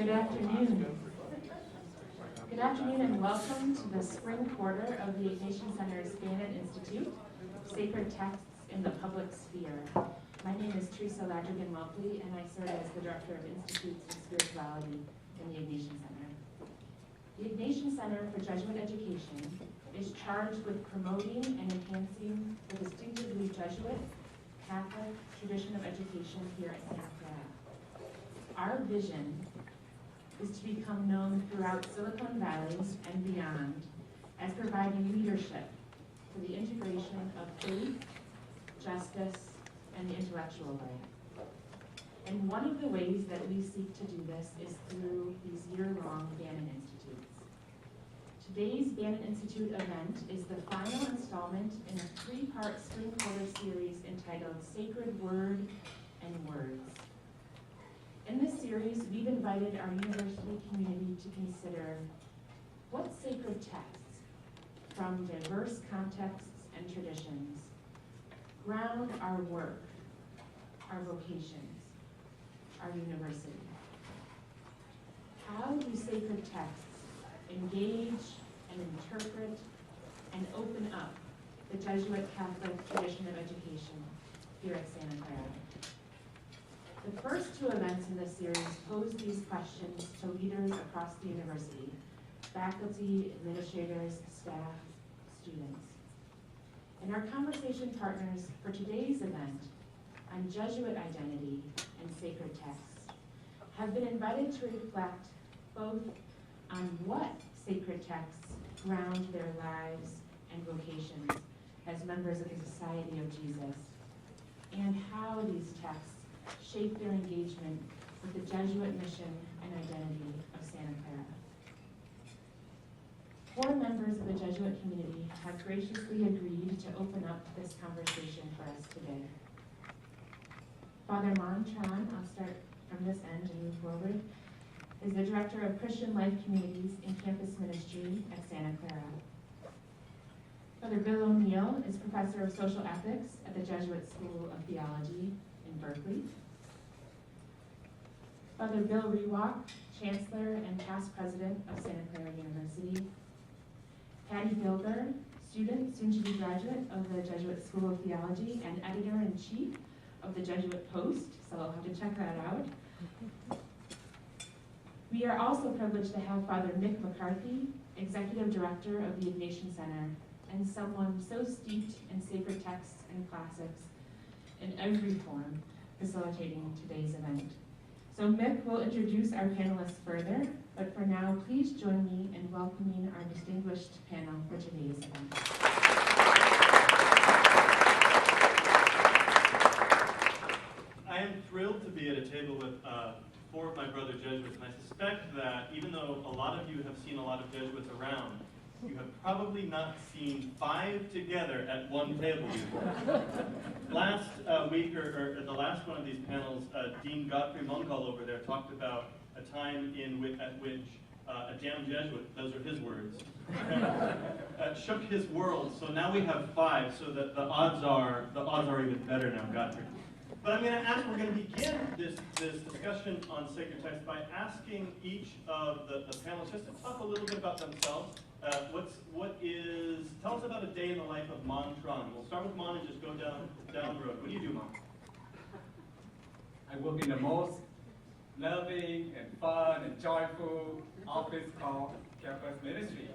Good afternoon. Good afternoon and welcome to the spring quarter of the Ignatian Center's Bannan Institute, Sacred Texts in the Public Sphere. My name is Teresa Ladrigan-Welpley and I serve as the Director of Institutes and Spirituality in the Ignatian Center. The Ignatian Center for Jesuit Education is charged with promoting and enhancing the distinctively Jesuit Catholic tradition of education here at Santa Clara. Our vision is to become known throughout Silicon Valley and beyond as providing leadership for the integration of faith, justice, and the intellectual life. And one of the ways that we seek to do this is through these year-long Bannan Institutes. Today's Bannan Institute event is the final installment in a three-part spring quarter series entitled Sacred Word and Words. In this series, we've invited our university community to consider what sacred texts from diverse contexts and traditions ground our work, our vocations, our university. How do sacred texts engage and interpret and open up the Jesuit Catholic tradition of education here at Santa Clara? The first two events in this series pose these questions to leaders across the university, faculty, administrators, staff, students. And our conversation partners for today's event on Jesuit identity and sacred texts have been invited to reflect both on what sacred texts ground their lives and vocations as members of the Society of Jesus, and how these texts shape their engagement with the Jesuit mission and identity of Santa Clara. 4 members of the Jesuit community have graciously agreed to open up this conversation for us today. Father Manh Tran, I'll start from this end and move forward, is the Director of Christian Life Communities and Campus Ministry at Santa Clara. Father Bill O'Neill is Professor of Social Ethics at the Jesuit School of Theology in Berkeley. Father Bill Rewak, Chancellor and past President of Santa Clara University. Paddy Gilger, student, soon-to-be graduate of the Jesuit School of Theology and Editor-in-Chief of the Jesuit Post, so I'll have to check that out. We are also privileged to have Father McCarthy, Executive Director of the Ignatian Center, and someone so steeped in sacred texts and classics in every form, facilitating today's event. So Mick will introduce our panelists further, but for now, please join me in welcoming our distinguished panel for today's event. I am thrilled to be at a table with 4 of my brother Jesuits, and I suspect that even though a lot of you have seen a lot of Jesuits around, you have probably not seen 5 together at one table before. Last week, or the last one of these panels, Dean Godfrey Mungal over there talked about a time at which a damn Jesuit, those are his words, shook his world. So now we have 5, so that the odds are even better now, Godfrey. But we're going to begin this discussion on sacred text by asking each of the panelists just to talk a little bit about themselves. Tell us about a day in the life of Manh Tran. We'll start with Manh and just go down the road. What do you do, Manh? I work in the most loving and fun and joyful office called Campus Ministry.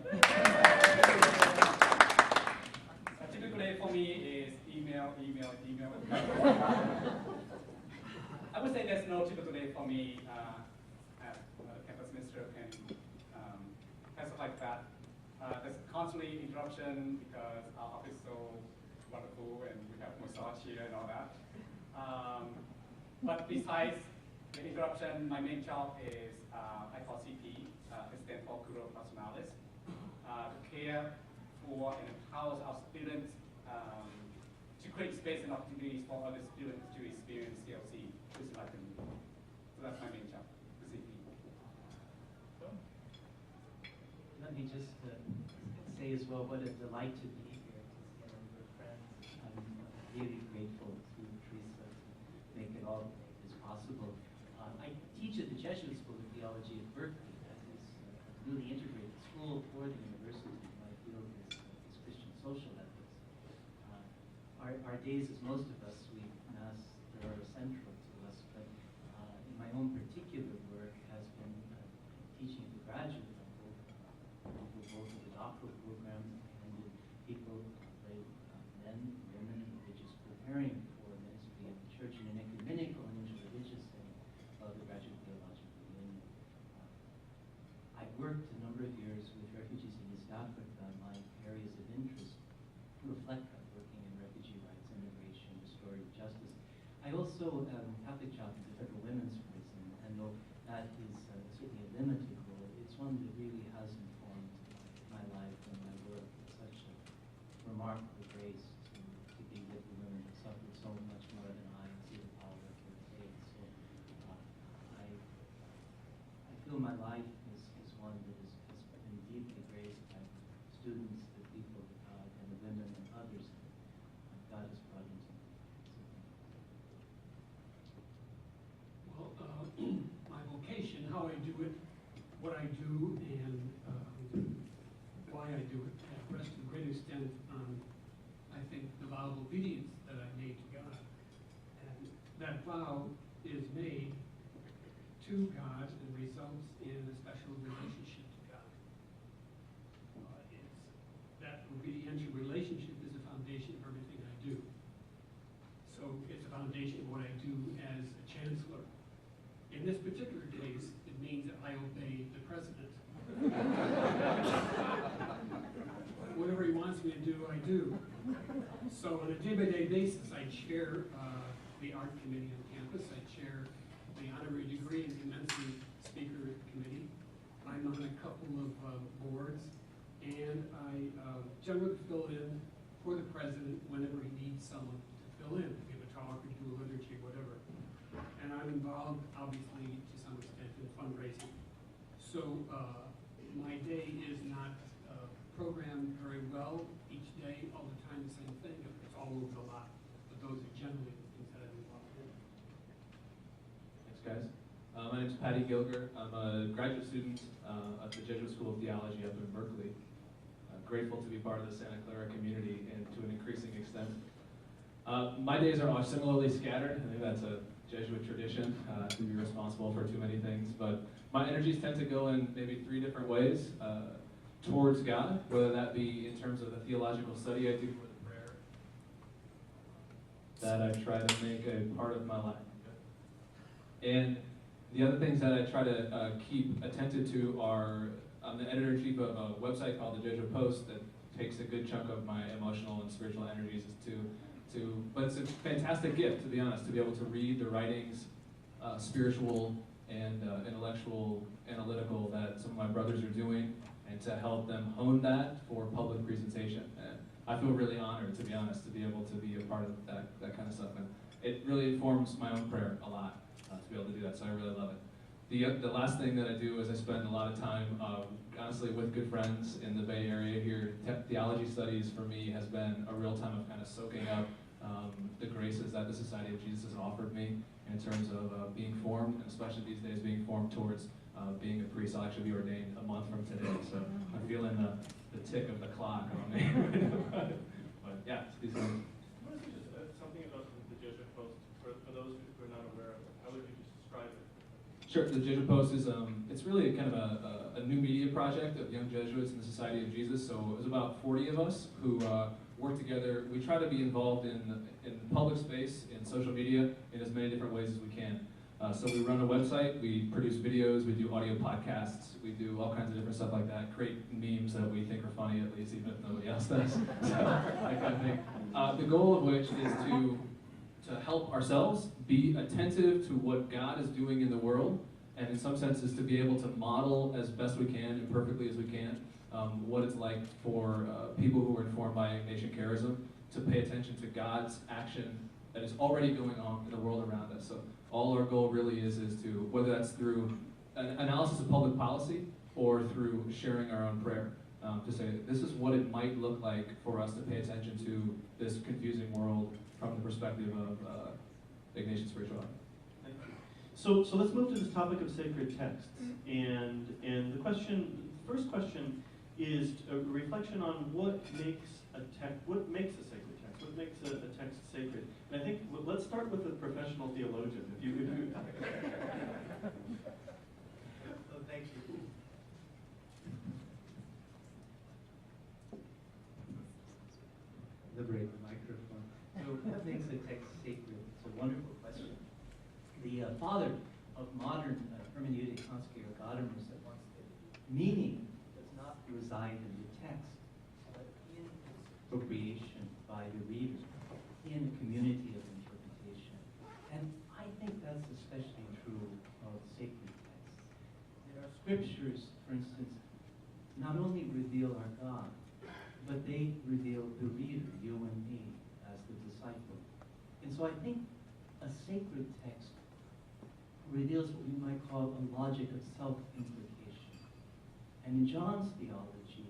A typical day for me is email. I would say there's no typical day for me as Campus Minister can classify that. There's constantly interruption because our office is so wonderful and we have massage here and all that. But besides the interruption, my main job is I call CP, it stands for Curo Personalis, to care for and empower our students to create space and opportunities for other students to experience CLC, which is like a community. So that's my main job, the CP. Let me just say as well what a delight to be here together with friends. I'm really grateful to Teresa to make it all as possible. I teach at the Jesuit School of Theology at Berkeley. That is a really integrated school for the university. My field is Christian social ethics. Our days, as most of us, we Mass, they are central to us, but in my own particular work has been teaching at the graduate level, both of the doctoral programs and in people, men, women, religious, preparing for ministry of the church in an ecumenical and interreligious setting of the Graduate Theological Union. I've worked a number of years with refugees in East Africa. My areas of interest reflect that, working in refugee rights, immigration, restorative justice. I also Catholic chaplain at the Federal Women's Prison, and though that is certainly a limited role, it's one that really has informed my life and my work with such a remarkable grace to be with the women who suffered so much more than I and see the power of their faith. So I feel my life is one that has been deeply graced by students, the people of God, and the women and others that God has brought into me. Well, my vocation, how I do it, what I do, and why I do it, rests to a great extent on, I think, the vow of obedience that I made to God. And that vow is made to God and results in a special relationship to God. That obedient relationship is the foundation of everything I do. So it's a foundation of what I do as a chancellor. In this particular case, it means that I obey the president. Whatever he wants me to do, I do. So on a day-by-day basis, I chair the art committee on campus. I chair the honorary degree and commencement speaker committee. I'm on a couple of boards, and I generally fill in for the president whenever he needs someone to fill in, to give a talk or do a liturgy, whatever. And I'm involved, obviously, to some extent, in fundraising. So my day is not programmed very well each day, all the time, the same thing. It's all over the lot. But those are generally the things that I'm involved in. Thanks, guys. My name is Paddy Gilger. I'm a graduate student at the Jesuit School of Theology up in Berkeley. I'm grateful to be part of the Santa Clara community and to an increasing extent. My days are similarly scattered. I think that's a Jesuit tradition to be responsible for too many things, but my energies tend to go in maybe 3 different ways towards God, whether that be in terms of the theological study I do or the prayer that I try to make a part of my life. And the other things that I try to keep attentive to are, I'm the editor-in-chief of a website called the Jesuit Post that takes a good chunk of my emotional and spiritual energies but it's a fantastic gift, to be honest, to be able to read the writings, spiritual and intellectual, analytical, that some of my brothers are doing, and to help them hone that for public presentation. And I feel really honored, to be honest, to be able to be a part of that kind of stuff. And it really informs my own prayer a lot, to be able to do that, so I really love it. The last thing that I do is I spend a lot of time, honestly, with good friends in the Bay Area here. Theology studies for me has been a real time of kind of soaking up the graces that the Society of Jesus has offered me in terms of being formed, and especially these days being formed towards being a priest. I'll actually be ordained a month from today, so I'm feeling the tick of the clock on me. But yeah, these things. What is something about the Jesuit Post for those who are not aware of it? How would you just describe it? Sure, the Jesuit Post is it's really kind of a new media project of young Jesuits in the Society of Jesus. So it was about 40 of us who work together. We try to be involved in public space, in social media, in as many different ways as we can. So we run a website, we produce videos, we do audio podcasts, we do all kinds of different stuff like that, create memes that we think are funny, at least, even if nobody else does. So, that kind of thing. The goal of which is to help ourselves be attentive to what God is doing in the world, and in some senses to be able to model as best we can, imperfectly as we can, what it's like for people who are informed by Ignatian charism to pay attention to God's action that is already going on in the world around us. So all our goal really is to, whether that's through an analysis of public policy or through sharing our own prayer, to say this is what it might look like for us to pay attention to this confusing world from the perspective of Ignatian spirituality. Thank you. So let's move to this topic of sacred texts. And the first question is a reflection on what makes a sacred text, what makes a text sacred. And I think let's start with a professional theologian. If you Oh, thank you. Liberate the microphone. So what makes a text sacred? It's a wonderful question. The father of modern hermeneutic, Hans-Georg Gadamer, said once that meaning does not reside in the text, but in its appropriation by the reader, in a community of interpretation. And I think that's especially true of sacred texts. There are scriptures, for instance, not only reveal our God, but they reveal the reader, you and me, as the disciple. And so I think a sacred text reveals what we might call a logic of self-implication. And in John's theology,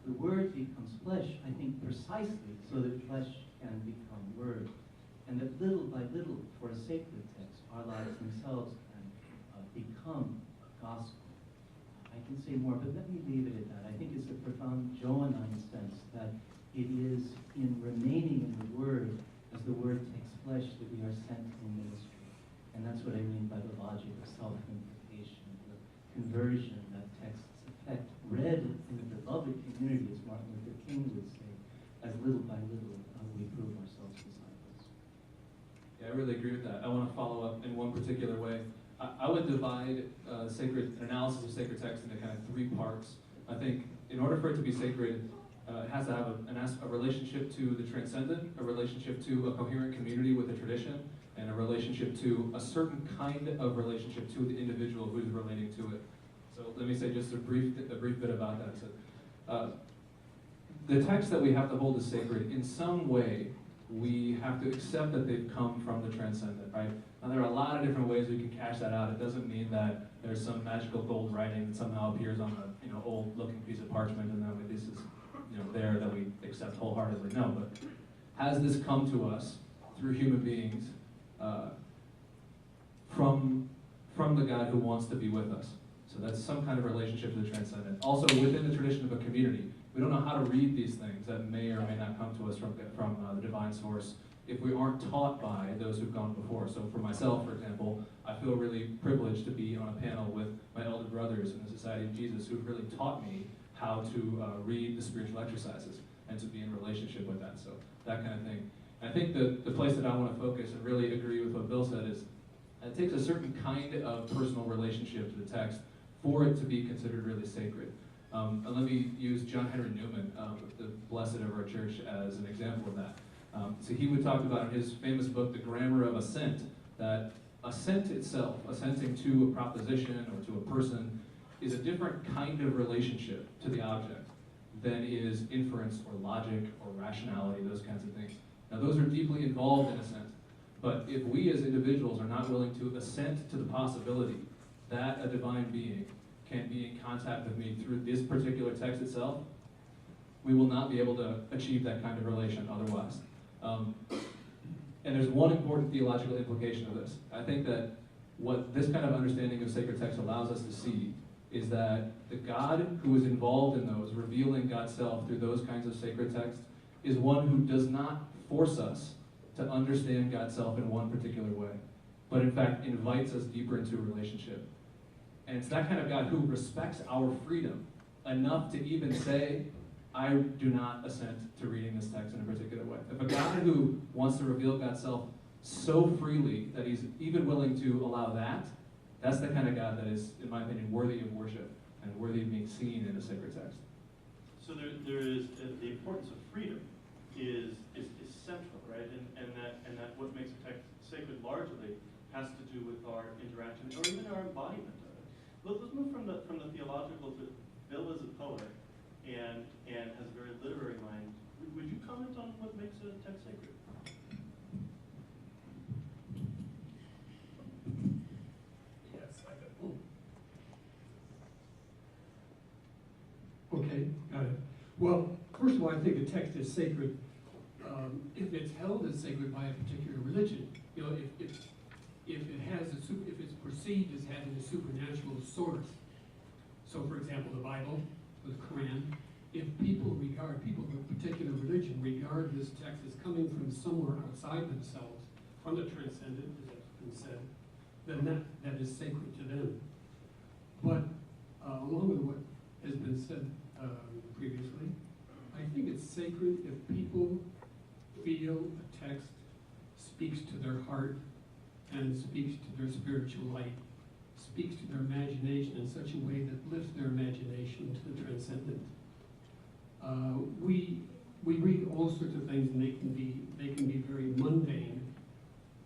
the Word becomes flesh, I think precisely so that flesh can become Word. And that little by little, for a sacred text, our lives themselves can become a gospel. I can say more, but let me leave it at that. I think it's a profound Johannine sense that it is in remaining in the Word as the Word takes flesh that we are sent in ministry. And that's what I mean by the logic of self-implication, the conversion that texts effect, read in the beloved community, as Martin Luther King would say, as little by little we prove ourselves disciples. Yeah, I really agree with that. I want to follow up in one particular way. I would divide an analysis of sacred text into kind of three parts. I think in order for it to be sacred, it has to have a relationship to the transcendent, a relationship to a coherent community with a tradition, and a relationship to a certain kind of relationship to the individual who's relating to it. So let me say just a brief bit about that. So, the texts that we have to hold as sacred, in some way, we have to accept that they've come from the transcendent, right? Now there are a lot of different ways we can cash that out. It doesn't mean that there's some magical gold writing that somehow appears on a old looking piece of parchment and that this is there that we accept wholeheartedly. No, but has this come to us through human beings from the God who wants to be with us? So that's some kind of relationship to the transcendent. Also within the tradition of a community, we don't know how to read these things that may or may not come to us from the divine source if we aren't taught by those who've gone before. So for myself, for example, I feel really privileged to be on a panel with my elder brothers in the Society of Jesus who've really taught me how to read the spiritual exercises and to be in relationship with that. So that kind of thing. And I think the place that I want to focus and really agree with what Bill said is it takes a certain kind of personal relationship to the text for it to be considered really sacred. And let me use John Henry Newman, the blessed of our church, as an example of that. So he would talk about in his famous book, The Grammar of Assent, that assent itself, assenting to a proposition or to a person, is a different kind of relationship to the object than is inference or logic or rationality, those kinds of things. Now those are deeply involved in assent, but if we as individuals are not willing to assent to the possibility that a divine being can be in contact with me through this particular text itself, we will not be able to achieve that kind of relation otherwise. And there's one important theological implication of this. I think that what this kind of understanding of sacred text allows us to see is that the God who is involved in those, revealing God's self through those kinds of sacred texts, is one who does not force us to understand God's self in one particular way, but in fact invites us deeper into a relationship. And it's that kind of God who respects our freedom enough to even say, I do not assent to reading this text in a particular way. If a God who wants to reveal God's self so freely that he's even willing to allow that, that's the kind of God that is, in my opinion, worthy of worship and worthy of being seen in a sacred text. So there is the importance of freedom is central, right? And that what makes a text sacred largely has to do with our interaction or even our embodiment of it. Let's move from the theological to Bill is a poet and has a very literary mind. Would you comment on what makes a text sacred? Yes, I do. Okay, got it. Well, first of all, I think a text is sacred if it's held as sacred by a particular religion. if it's perceived as having a supernatural source. So, for example, the Bible, the Quran, if people of a particular religion regard this text as coming from somewhere outside themselves, from the transcendent, as has been said, then that is sacred to them. But along with what has been said previously, I think it's sacred if people feel a text speaks to their heart and speaks to their spiritual life, speaks to their imagination in such a way that lifts their imagination to the transcendent. We read all sorts of things, and they can be very mundane,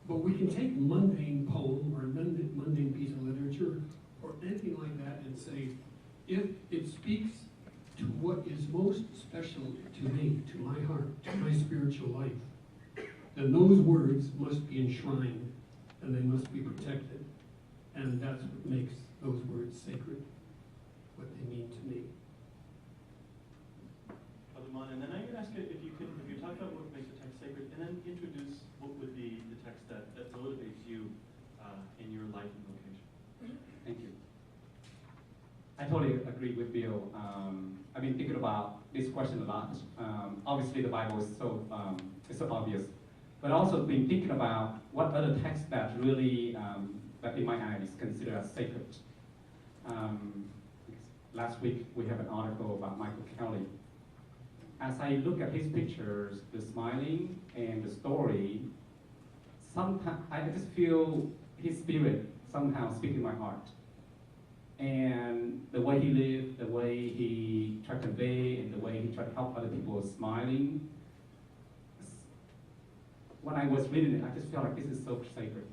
but we can take a mundane poem or a mundane piece of literature or anything like that and say, if it speaks to what is most special to me, to my heart, to my spiritual life, then those words must be enshrined and they must be protected. And that's what makes those words sacred, what they mean to me. Father Manh, and then I'm going to ask you if you talk about what makes a text sacred, and then introduce what would be the text that motivates you in your life and vocation. Thank you. I totally agree with Bill. I've been thinking about this question a lot. Obviously, the Bible is so obvious, but also been thinking about what other texts that really, that in my eyes, considered as sacred. Last week, we have an article about Michael Kelly. As I look at his pictures, the smiling and the story, sometimes I just feel his spirit somehow speaking my heart. And the way he lived, the way he tried to convey, and the way he tried to help other people smiling. When I was reading it, I just felt like this is so sacred.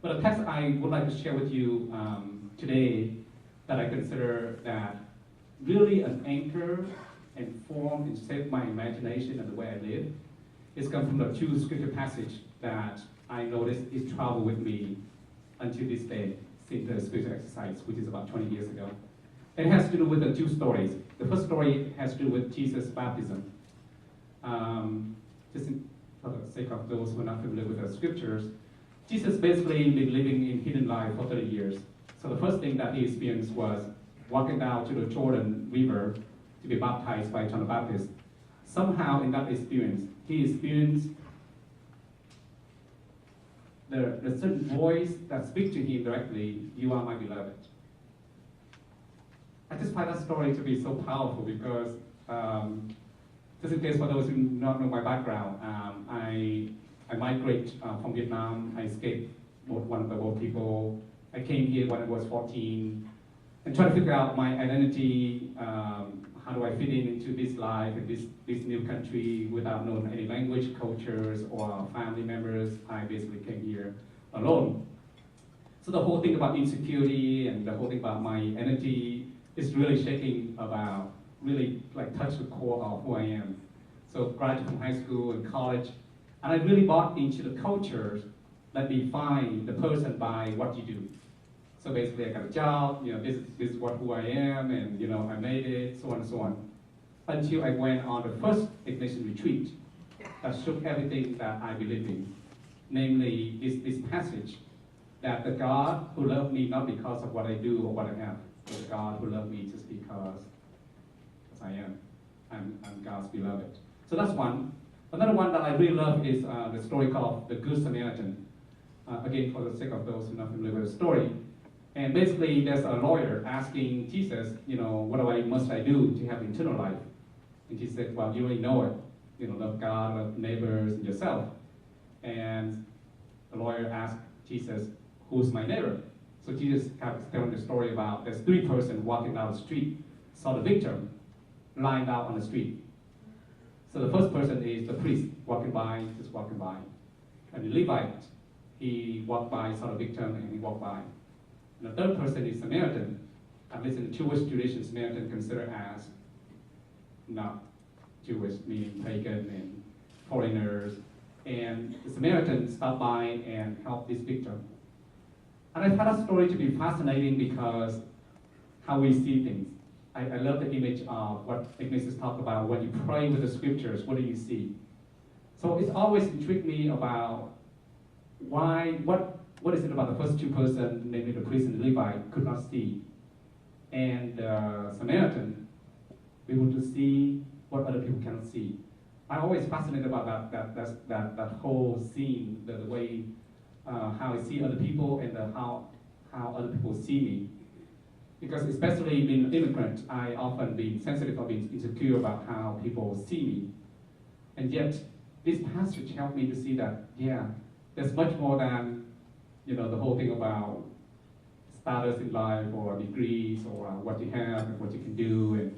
But a text I would like to share with you today that I consider that really an anchor and formed and shaped my imagination and the way I live. It's come from the two scripture passage that I noticed is traveled with me until this day, since the spiritual exercise, which is about 20 years ago. It has to do with the two stories. The first story has to do with Jesus' baptism. Just for the sake of those who are not familiar with the scriptures, Jesus basically been living in hidden life for 30 years. So the first thing that he experienced was walking down to the Jordan River to be baptized by John the Baptist. Somehow in that experience, he experienced the certain voice that speaks to him directly, "You are my beloved." I just find that story to be so powerful because, just in case for those who do not know my background, I migrate from Vietnam. I escaped one of the war people. I came here when I was 14 and try to figure out my identity. How do I fit into this life in this new country without knowing any language, cultures, or family members? I basically came here alone. So the whole thing about insecurity and the whole thing about my identity is really shaking about, really like touch the core of who I am. So graduated from high school and college, and I really bought into the cultures that define the person by what you do. So basically, I got a job, this is who I am, and I made it, so on and so on. Until I went on the first Ignatian retreat that shook everything that I believed in. Namely, this passage that the God who loved me not because of what I do or what I have, but the God who loved me just because I am. I'm God's beloved. So that's one. Another one that I really love is the story called The Good Samaritan. Again, for the sake of those who are not familiar with the story. And basically, there's a lawyer asking Jesus, what must I do to have eternal life? And Jesus said, well, you already know it. Love God, love neighbors, and yourself. And the lawyer asked Jesus, who's my neighbor? So Jesus kept telling the story about there's three persons walking down the street, saw the victim lying down on the street. So the first person is the priest, walking by, just walking by. And the Levite, he walked by, saw the victim, and he walked by. And the third person is Samaritan. At least in the Jewish tradition, Samaritan considered as not Jewish, meaning pagan and foreigners. And the Samaritan stopped by and helped this victim. And I found that story to be fascinating because how we see things. I love the image of what Ignatius talked about. When you pray with the scriptures, what do you see? So it's always intrigued me about what what is it about the first two persons, namely the priest and the Levite, could not see? And Samaritan, we want to see what other people cannot see. I'm always fascinated about that whole scene, the way how I see other people and how other people see me. Because especially being an immigrant, I often been sensitive or been insecure about how people see me. And yet, this passage helped me to see that, yeah, there's much more than, the whole thing about status in life or degrees or what you have and what you can do.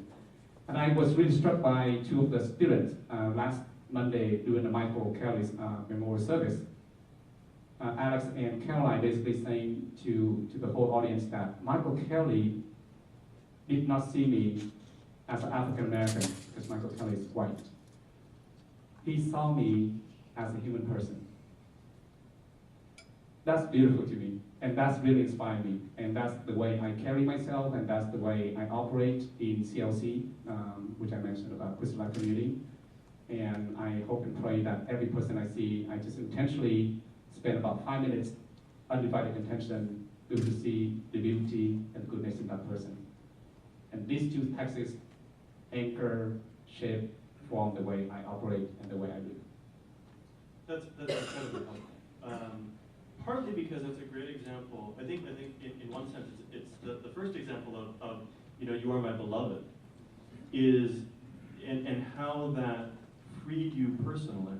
And I was really struck by two of the students last Monday during the Michael Kelly's memorial service. Alex and Caroline basically saying to the whole audience that Michael Kelly did not see me as an African American because Michael Kelly is white. He saw me as a human person. That's beautiful to me, and that's really inspired me, and that's the way I carry myself, and that's the way I operate in CLC, which I mentioned about Christian Life Community. And I hope and pray that every person I see, I just intentionally spend about 5 minutes, undivided attention, to see the beauty and goodness in that person. And these two texts anchor, shape, form the way I operate and the way I live. That's incredibly helpful. Partly because it's a great example. I think in one sense it's the first example of you are my beloved is and how that freed you personally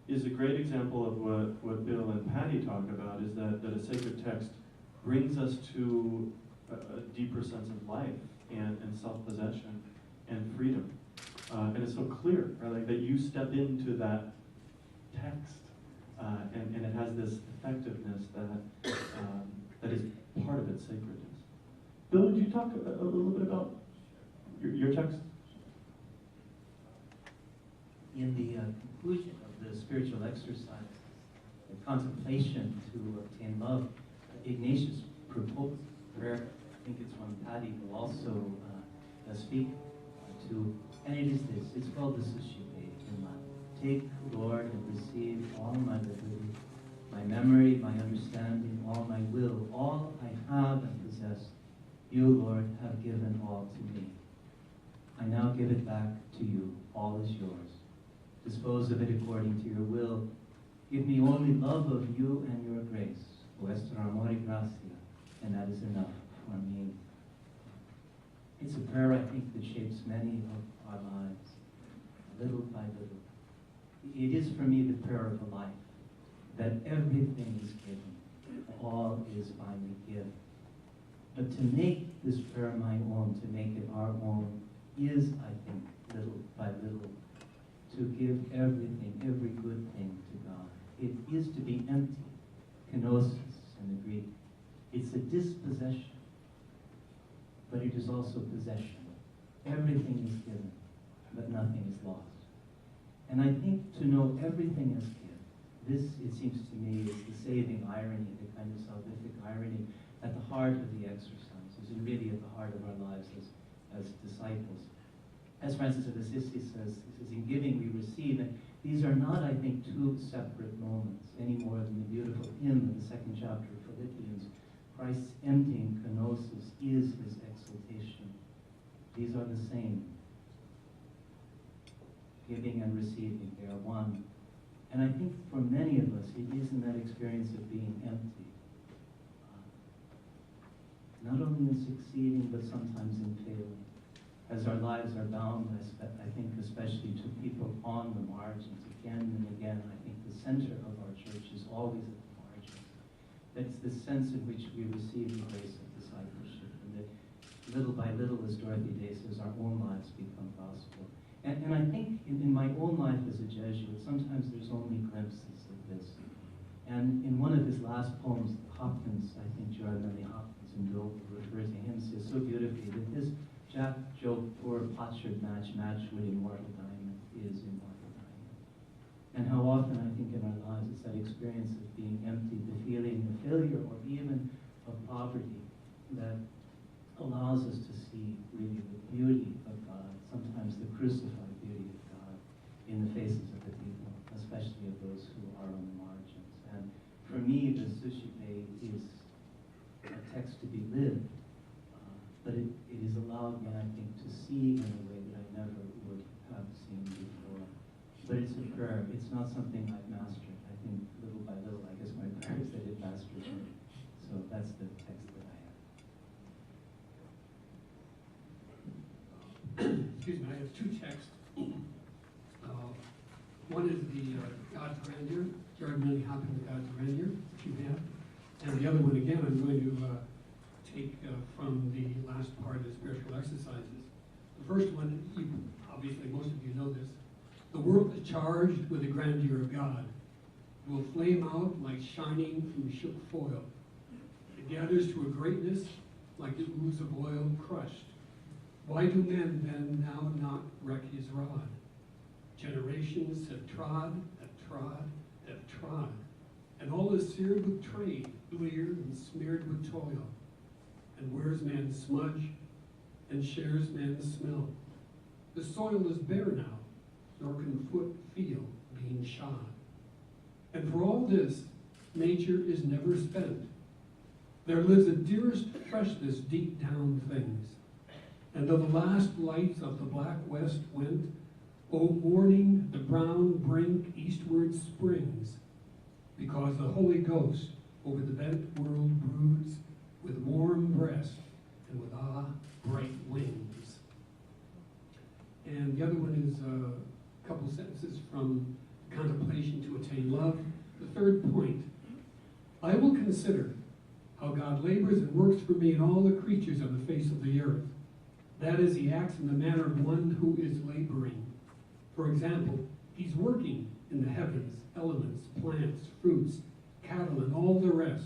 is a great example of what Bill and Paddy talk about, is that a sacred text brings us to a deeper sense of life and self-possession and freedom. And it's so clear, right? Like that you step into that text and it has this effectiveness that is part of its sacredness. Bill, would you talk a little bit about your text? In the conclusion of the spiritual exercise, the contemplation to obtain love, Ignatius proposed prayer. I think it's one Paddy will also speak to, and it is this. It's called the Suscipe in Latin. Take, Lord, and receive all my liberty, my memory, my understanding, all my will, all I have and possess. You, Lord, have given all to me. I now give it back to you. All is yours. Dispose of it according to your will. Give me only love of you and your grace. Vuestro amor y gracia. And that is enough for me. It's a prayer, I think, that shapes many of our lives, little by little. It is for me the prayer of a life, that everything is given, all is finally given. But to make this prayer my own, to make it our own, is, I think, little by little, to give everything, every good thing to God. It is to be empty, kenosis in the Greek. It's a dispossession, but it is also possession. Everything is given, but nothing is lost. And I think to know everything as given, this, it seems to me, is the saving irony, the kind of salvific irony at the heart of the exercises, and really at the heart of our lives as disciples. As Francis of Assisi says, in giving we receive, and these are not, I think, two separate moments, any more than the beautiful hymn in the second chapter of Philippians. Christ's emptying kenosis is his exaltation. These are the same. Giving and receiving, they are one. And I think for many of us, it is in that experience of being empty. Not only in succeeding, but sometimes in failing. As our lives are bound, I think especially to people on the margins, again and again, I think the center of our church is always at the margins. That's the sense in which we receive the grace of discipleship, and that little by little, as Dorothy Day says, our own lives become gospel. And I think in my own life as a Jesuit, sometimes there's only glimpses of this. And in one of his last poems, Hopkins, I think Gerard Manley Hopkins and Bill refer to him, says so beautifully that this Jack, Joe, poor potsherd match with immortal diamond is immortal diamond. And how often I think in our lives it's that experience of being empty, the feeling of failure or even of poverty that allows us to see really the beauty of God, sometimes the crucified beauty of God in the faces of the people, especially of those who are on the margins. And for me, the Suscipe a text to be lived, but it has allowed me, I think, to see in a way that I never would have seen before. But it's a prayer. It's not something I've mastered. I think little by little, I guess my prayers that it masters me. So that's the text that I have. Excuse me, I have two texts. One is the God's Grandeur, Jared Millie Hopkins, God's Grandeur, which you have. And the other one, again, I'm going to take from the last part of the spiritual exercises. The first one, obviously most of you know this. The world is charged with the grandeur of God. It will flame out like shining from shook foil. It gathers to a greatness like the ooze of oil crushed. Why do men then now not wreck his rod? Generations have trod, and all is seared with trade, bleared and smeared with toil. And wears man's smudge, and shares man's smell. The soil is bare now, nor can foot feel being shod. And for all this, nature is never spent. There lives a dearest freshness deep down things. And though the last lights of the black west went, O morning, the brown brink eastward springs, because the Holy Ghost over the bent world broods with warm breast and with bright wings. And the other one is a couple sentences from Contemplation to Attain Love. The third point, I will consider how God labors and works for me in all the creatures on the face of the earth. That is, he acts in the manner of one who is laboring. For example, he's working in the heavens, elements, plants, fruits, cattle, and all the rest,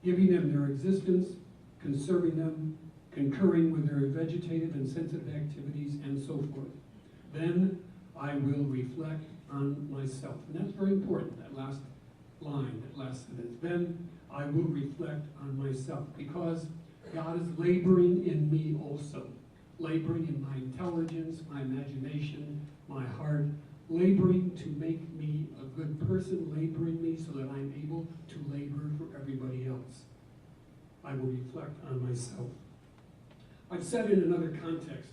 giving them their existence, conserving them, concurring with their vegetative and sensitive activities, and so forth. Then I will reflect on myself. And that's very important, that last line, that last sentence. Then I will reflect on myself, because God is laboring in me also. Laboring in my intelligence, my imagination, my heart, laboring to make me a good person, laboring me so that I'm able to labor for everybody else. I will reflect on myself. I've said in another context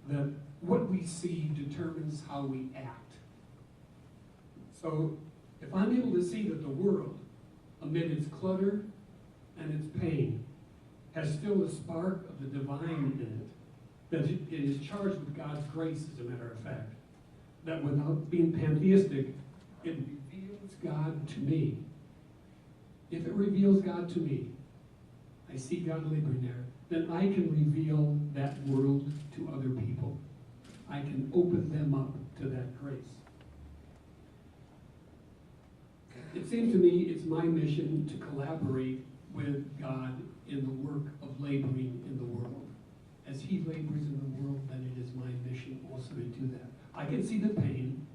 that what we see determines how we act. So if I'm able to see that the world, amid its clutter and its pain, has still a spark of the divine in it, that it is charged with God's grace, as a matter of fact, that without being pantheistic, it reveals God to me. If it reveals God to me, I see God laboring there, then I can reveal that world to other people. I can open them up to that grace. It seems to me it's my mission to collaborate with God in the work of laboring in the world. As he labors in the world, then it is my mission also to do that. I can see the pain,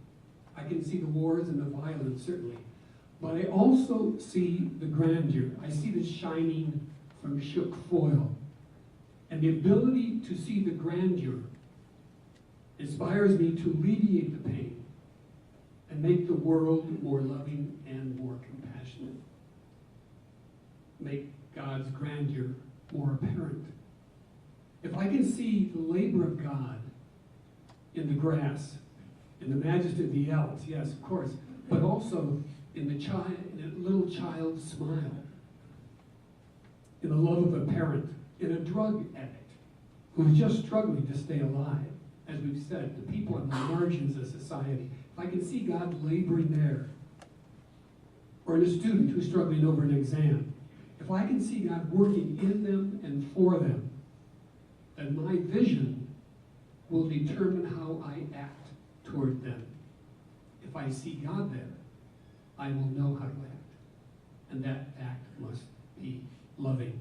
I can see the wars and the violence, certainly, but I also see the grandeur. I see the shining from shook foil. And the ability to see the grandeur inspires me to alleviate the pain and make the world more loving and more compassionate. Make God's grandeur more apparent. If I can see the labor of God in the grass, in the majesty of the Alps, yes, of course, but also in a little child's smile, in the love of a parent, in a drug addict who's just struggling to stay alive. As we've said, the people on the margins of society. If I can see God laboring there, or in a student who's struggling over an exam, if I can see God working in them and for them, then my vision will determine how I act toward them. If I see God there, I will know how to act. And that act must be loving.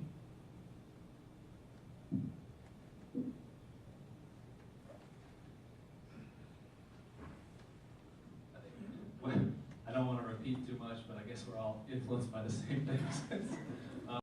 I don't want to repeat too much, but I guess we're all influenced by the same things.